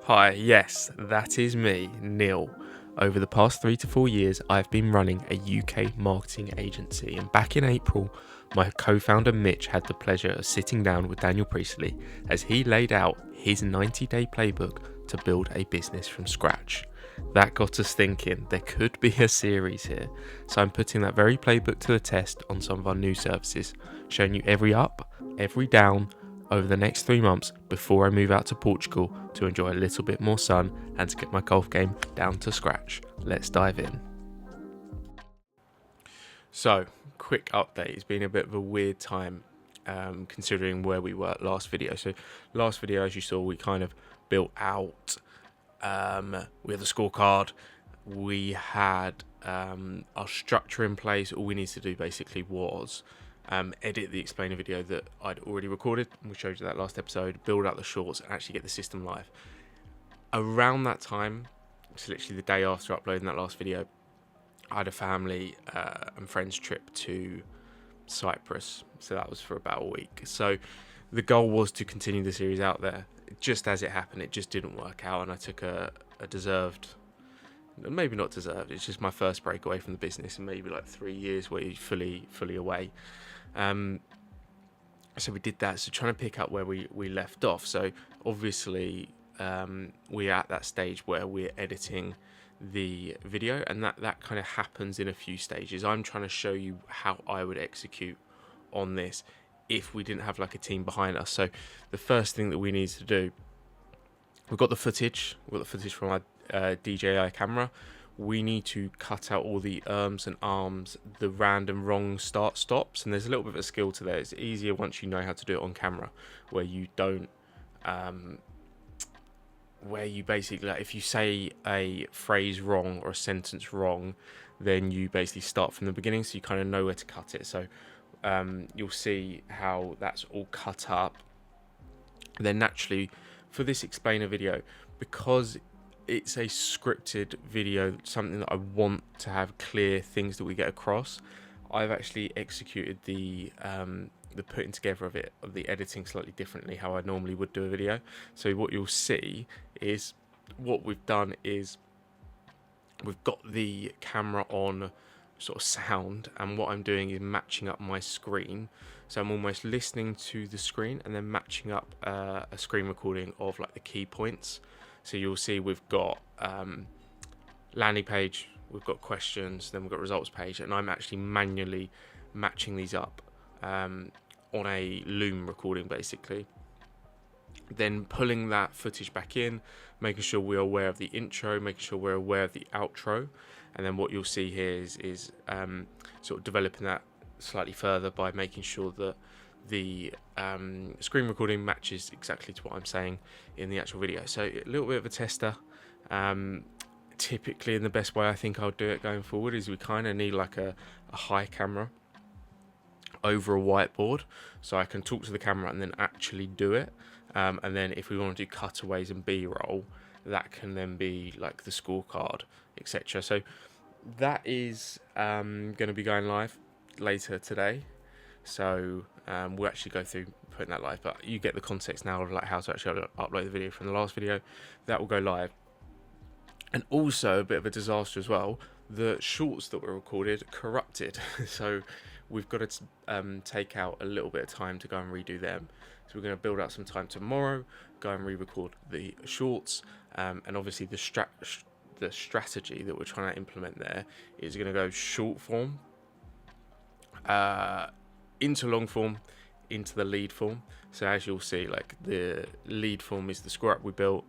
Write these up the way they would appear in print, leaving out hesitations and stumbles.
Hi, yes, that is me, Neil. Over the past 3 to 4 years, I've been running a UK marketing agency, and back in April, my co founder Mitch had the pleasure of sitting down with Daniel Priestley as he laid out his 90-day playbook to build a business from scratch. That got us thinking there could be a series here, so I'm putting that very playbook to the test on some of our new services, showing you every up, every down, over the next 3 months before I move out to Portugal to enjoy a little bit more sun and to get my golf game down to scratch. Let's dive in. So, quick update. It's been a bit of a weird time considering where we were last video. So, last video, as you saw, we kind of built out. We had the scorecard. We had our structure in place. All we needed to do basically was edit the explainer video that I'd already recorded. We showed you that last episode. Build out the shorts and actually get the system live. Around that time, it's literally the day after uploading that last video, I had a family and friends trip to Cyprus. So that was for about a week. So the goal was to continue the series out there. Just as it happened, it just didn't work out, and I took a deserved, maybe not deserved, it's just my first break away from the business in maybe like 3 years where you're fully away. So we did that. So trying to pick up where we left off. So obviously we're at that stage where we're editing the video, and that kind of happens in a few stages. I'm trying to show you how I would execute on this if we didn't have like a team behind us. So the first thing that we need to do, we've got the footage from our DJI camera. We need to cut out all the ums and arms, the random wrong start stops, and there's a little bit of a skill to that. It's easier once you know how to do it on camera, where you don't where you basically, like, if you say a phrase wrong or a sentence wrong, then you basically start from the beginning, so you kind of know where to cut it. So you'll see how that's all cut up. Then naturally, for this explainer video, because it's a scripted video, something that I want to have clear things that we get across, I've actually executed the putting together of the editing slightly differently how I normally would do a video. So what you'll see is what we've done is we've got the camera on sort of sound, and what I'm doing is matching up my screen. So I'm almost listening to the screen and then matching up a screen recording of like the key points. So you'll see we've got landing page, we've got questions, then we've got results page, and I'm actually manually matching these up on a loom recording basically. Then pulling that footage back in, making sure we're aware of the intro, making sure we're aware of the outro, and then what you'll see here is sort of developing that slightly further by making sure that the screen recording matches exactly to what I'm saying in the actual video. So a little bit of a tester. Typically, in the best way I think I'll do it going forward is we kind of need like a high camera over a whiteboard, so I can talk to the camera and then actually do it. And then if we want to do cutaways and B-roll, that can then be like the scorecard, etc. So that is going to be going live later today. So we'll actually go through putting that live, but you get the context now of like how to actually upload the video from the last video. That will go live. And also a bit of a disaster as well, the shorts that were recorded corrupted. So we've got to take out a little bit of time to go and redo them. So we're going to build out some time tomorrow, go and re-record the shorts, and obviously the strategy that we're trying to implement there is going to go short form into long form, into the lead form. So as you'll see, like the lead form is the score up we built,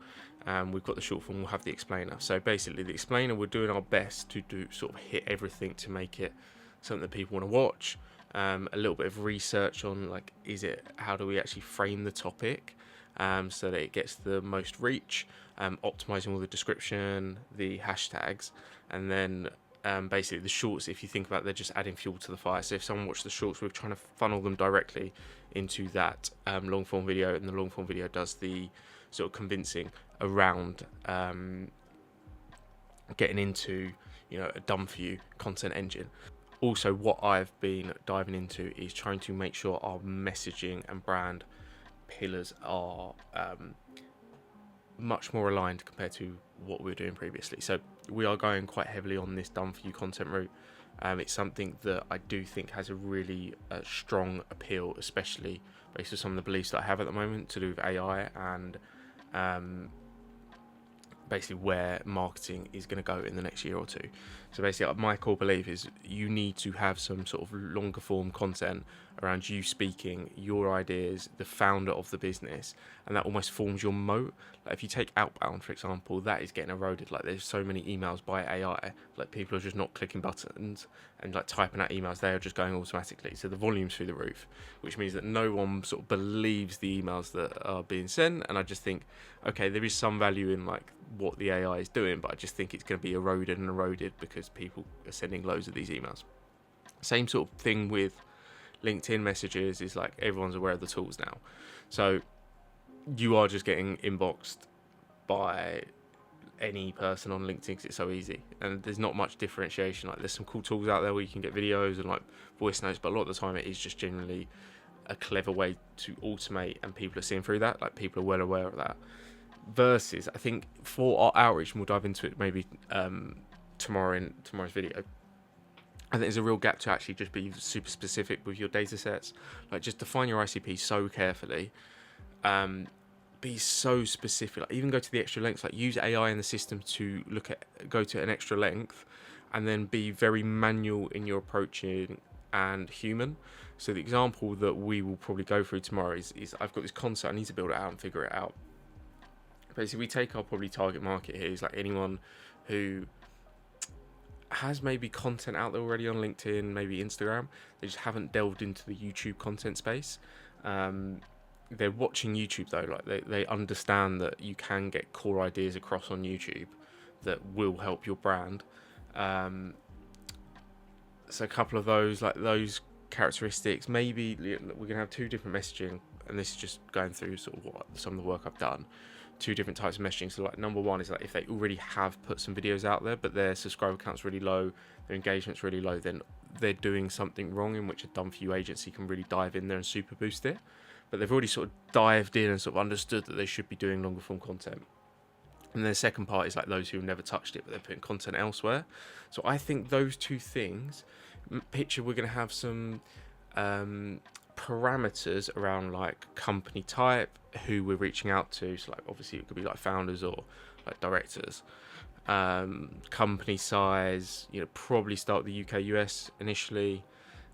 and we've got the short form, we'll have the explainer. So basically the explainer, we're doing our best to do sort of hit everything to make it something that people want to watch. A little bit of research on like, how do we actually frame the topic so that it gets the most reach, optimizing all the description, the hashtags, and then basically the shorts, if you think about it, they're just adding fuel to the fire. So if someone watched the shorts, we're trying to funnel them directly into that long form video, and the long form video does the sort of convincing around getting into, a done for you content engine. Also, what I've been diving into is trying to make sure our messaging and brand pillars are much more aligned compared to what we were doing previously. So we are going quite heavily on this done for you content route. It's something that I do think has a really strong appeal, especially based on some of the beliefs that I have at the moment to do with AI and basically where marketing is going to go in the next year or two. So basically, my core belief is you need to have some sort of longer form content around you speaking your ideas, the founder of the business, and that almost forms your moat. Like if you take outbound, for example, that is getting eroded. Like there's so many emails by AI, like people are just not clicking buttons and like typing out emails, they are just going automatically. So the volume's through the roof, which means that no one sort of believes the emails that are being sent. And I just think, okay, there is some value in like what the AI is doing, but I just think it's going to be eroded because people are sending loads of these emails. Same sort of thing with LinkedIn messages, is like everyone's aware of the tools now. So you are just getting inboxed by any person on LinkedIn because it's so easy, and there's not much differentiation. Like there's some cool tools out there where you can get videos and like voice notes, but a lot of the time it is just generally a clever way to automate, and people are seeing through that. Like people are well aware of that. Versus, I think for our outreach, and we'll dive into it maybe tomorrow in tomorrow's video, I think there's a real gap to actually just be super specific with your data sets. Like just define your ICP so carefully. Be so specific. Like even go to the extra lengths. Like use AI in the system to go to an extra length, and then be very manual in your approaching and human. So the example that we will probably go through tomorrow is I've got this concept. I need to build it out and figure it out. Basically, we take our probably target market here is like anyone who has maybe content out there already on LinkedIn, maybe Instagram. They just haven't delved into the YouTube content space. They're watching YouTube though, like they understand that you can get core ideas across on YouTube that will help your brand. So a couple of those, like those characteristics, maybe we're gonna have two different messaging, and this is just going through sort of some of the work I've done. Two different types of messaging. So like number one is like if they already have put some videos out there but their subscriber count's really low, their engagement's really low, then they're doing something wrong, in which a done for you agency can really dive in there and super boost it. But they've already sort of dived in and sort of understood that they should be doing longer form content. And then the second part is like those who have never touched it but they're putting content elsewhere. So I think those two things, picture we're going to have some parameters around like company type, who we're reaching out to. So like obviously it could be like founders or like directors. Company size, probably start the UK US initially.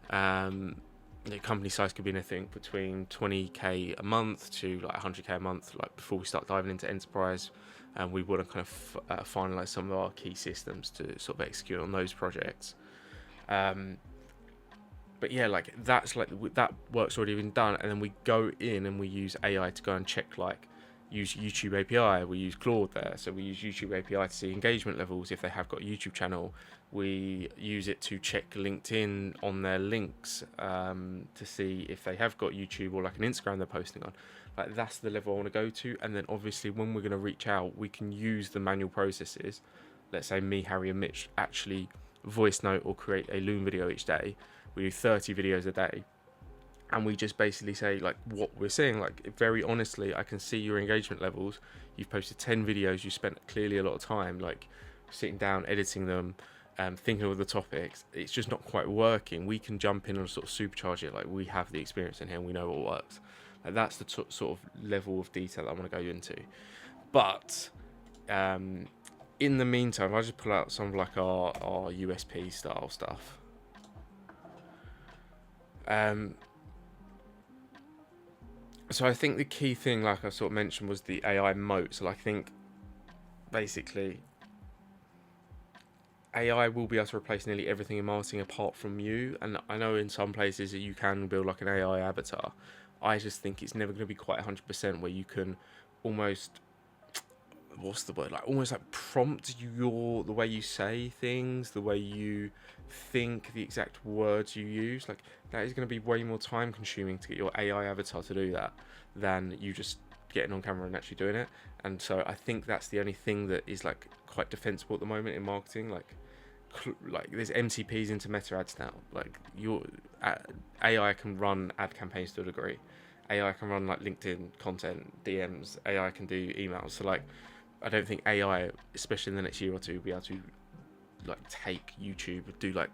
Company size could be anything between 20k a month to like 100k a month, like before we start diving into enterprise. And we want to kind of finalize some of our key systems to sort of execute on those projects. But yeah, like that's like that work's already been done, and then we go in and we use AI to go and check, like use YouTube API. We use Claude there, so we use YouTube API to see engagement levels if they have got a YouTube channel. We use it to check LinkedIn on their links to see if they have got YouTube or like an Instagram they're posting on. Like that's the level I want to go to. And then obviously when we're going to reach out, we can use the manual processes. Let's say me, Harry, and Mitch actually voice note or create a Loom video each day. We do 30 videos a day, and we just basically say like what we're seeing. Like very honestly, I can see your engagement levels. You've posted 10 videos. You spent clearly a lot of time like sitting down, editing them, thinking of the topics. It's just not quite working. We can jump in and sort of supercharge it. Like we have the experience in here and we know what works. Like that's the sort of level of detail that I want to go into. But in the meantime, I'll just pull out some of like our USP style stuff. So I think the key thing, like I sort of mentioned, was the AI moat. So I think basically AI will be able to replace nearly everything in marketing apart from you. And I know in some places that you can build like an AI avatar. I just think it's never going to be quite 100% where you can almost, what's the word, like almost like prompt the way you say things, the way you think, the exact words you use. Like that is going to be way more time consuming to get your AI avatar to do that than you just getting on camera and actually doing it. And so I think that's the only thing that is like quite defensible at the moment in marketing. Like there's MCPs into meta ads now. Like your AI can run ad campaigns to a degree, AI can run like LinkedIn content, DMs. AI can do emails. So like, I don't think AI, especially in the next year or two, will be able to like take YouTube, do like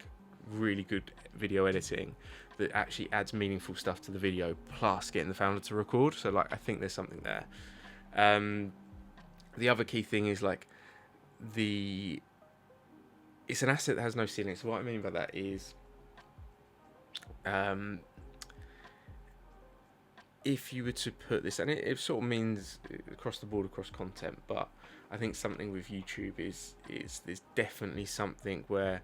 really good video editing that actually adds meaningful stuff to the video, plus getting the founder to record. So like, I think there's something there. The other key thing is like it's an asset that has no ceiling. So what I mean by that is, if you were to put this, and it sort of means across the board, across content, but I think something with YouTube is there's definitely something where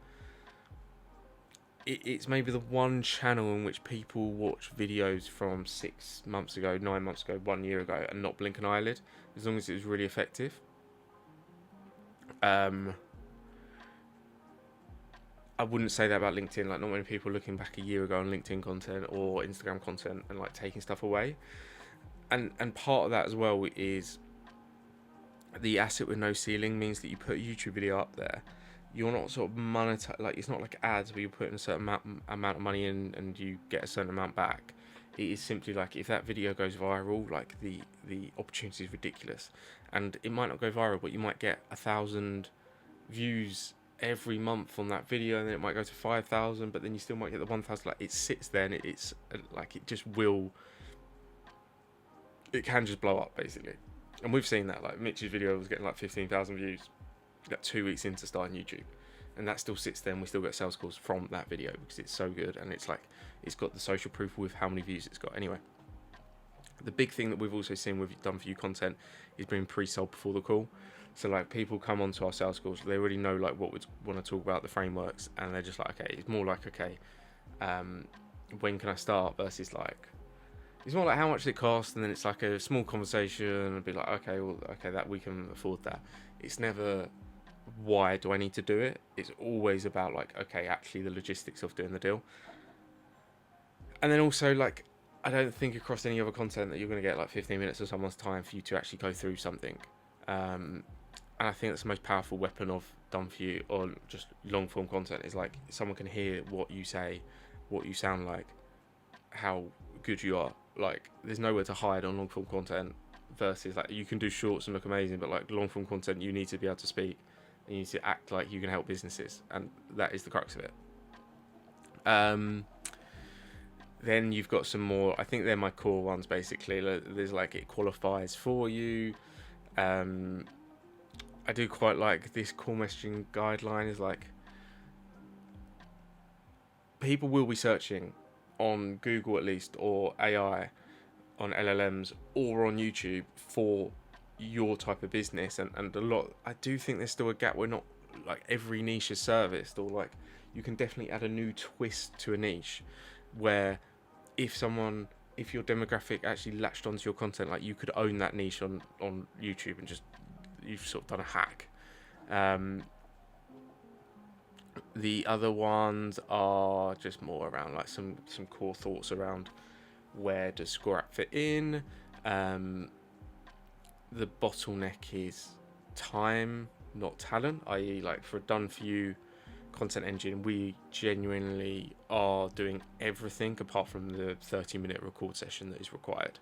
it's maybe the one channel in which people watch videos from 6 months ago, 9 months ago, 1 year ago, and not blink an eyelid, as long as it was really effective. I wouldn't say that about LinkedIn. Like, not many people are looking back a year ago on LinkedIn content or Instagram content and like taking stuff away. And part of that as well is the asset with no ceiling means that you put a YouTube video up there, you're not sort of monetize, like it's not like ads where you put in a certain amount of money in and you get a certain amount back. It is simply like, if that video goes viral, like the opportunity is ridiculous, and it might not go viral, but you might get 1,000 views every month on that video, and then it might go to 5,000, but then you still might get the 1,000. Like, it sits there, and it's like, it can just blow up basically. And we've seen that, like Mitch's video was getting like 15,000 views like 2 weeks into starting YouTube, and that still sits there, and we still get sales calls from that video because it's so good, and it's like, it's got the social proof with how many views it's got. Anyway, the big thing that we've also seen with Done For You content is being pre-sold before the call. So like, people come onto our sales calls, they already know like what we want to talk about, the frameworks, and they're just like, okay, it's more like, okay, when can I start, versus like, it's more like how much does it cost, and then it's like a small conversation and be like, okay, well, okay, that we can afford that. It's never why do I need to do it. It's always about like, okay, actually the logistics of doing the deal. And then also, like, I don't think across any other content that you're going to get like 15 minutes of someone's time for you to actually go through something. And I think that's the most powerful weapon of Done For You, or just long form content, is like, someone can hear what you say, what you sound like, how good you are. Like, there's nowhere to hide on long form content, versus like, you can do shorts and look amazing, but like long form content, you need to be able to speak, and you need to act like you can help businesses, and that is the crux of it. Then you've got some more, I think they're my core ones basically. There's like, it qualifies for you. I do quite like this call messaging guideline. Is like, people will be searching on Google at least, or AI, on LLMs, or on YouTube for your type of business, and a lot, I do think there's still a gap where not like every niche is serviced, or like, you can definitely add a new twist to a niche, where if your demographic actually latched onto your content, like, you could own that niche on YouTube, and just, you've sort of done a hack. The other ones are just more around like some core thoughts around where does Score App fit in. The bottleneck is time, not talent, i.e. like, for a Done For You content engine, we genuinely are doing everything apart from the 30-minute record session that is required.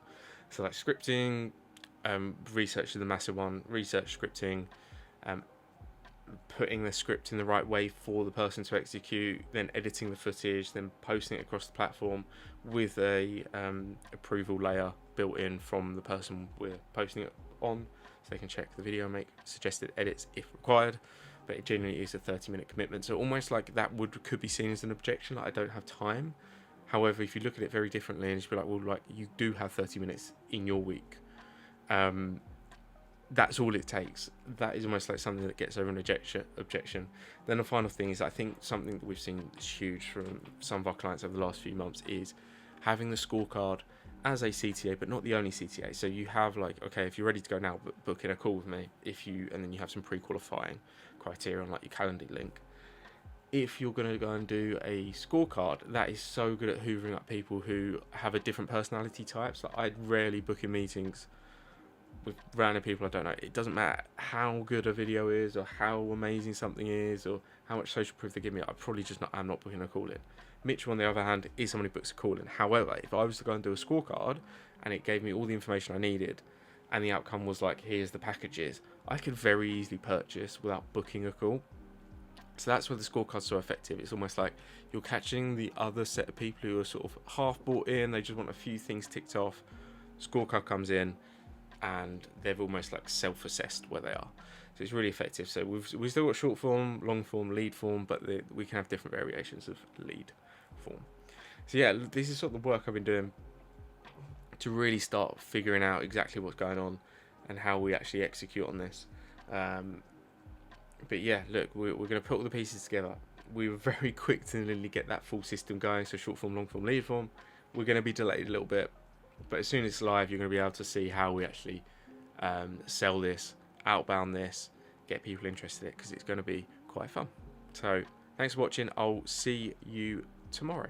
So like, scripting, research is the massive one, research, scripting, putting the script in the right way for the person to execute, then editing the footage, then posting it across the platform with a approval layer built in from the person we're posting it on, so they can check the video and make suggested edits if required. But it genuinely is a 30-minute commitment, so almost like that could be seen as an objection, like, I don't have time. However, if you look at it very differently, and just be like, well, like, you do have 30 minutes in your week, that's all it takes. That is almost like something that gets over an objection. Then the final thing is, I think something that we've seen is huge from some of our clients over the last few months, is having the scorecard as a CTA, but not the only CTA. So you have like, okay, if you're ready to go now, book in a call with me. And then you have some pre-qualifying criteria on like your Calendly link. If you're going to go and do a scorecard, that is so good at hoovering up people who have a different personality types. Like, I'd rarely book in meetings with random people I don't know. It doesn't matter how good a video is or how amazing something is or how much social proof they give me. I'm not booking a call in. Mitchell, on the other hand, is someone who books a call in. However, if I was to go and do a scorecard and it gave me all the information I needed and the outcome was like, here's the packages, I could very easily purchase without booking a call. So that's where the scorecard's so effective. It's almost like you're catching the other set of people who are sort of half bought in, they just want a few things ticked off. Scorecard comes in and they've almost like self-assessed where they are. So it's really effective. So we've still got short form, long form, lead form, but we can have different variations of lead form. So yeah, this is sort of the work I've been doing to really start figuring out exactly what's going on and how we actually execute on this. But yeah, look, we're going to put all the pieces together. We were very quick to nearly get that full system going. So short form, long form, lead form. We're going to be delayed a little bit, but as soon as it's live, you're going to be able to see how we actually sell this, outbound this, get people interested in it, because it's going to be quite fun. So thanks for watching. I'll see you tomorrow.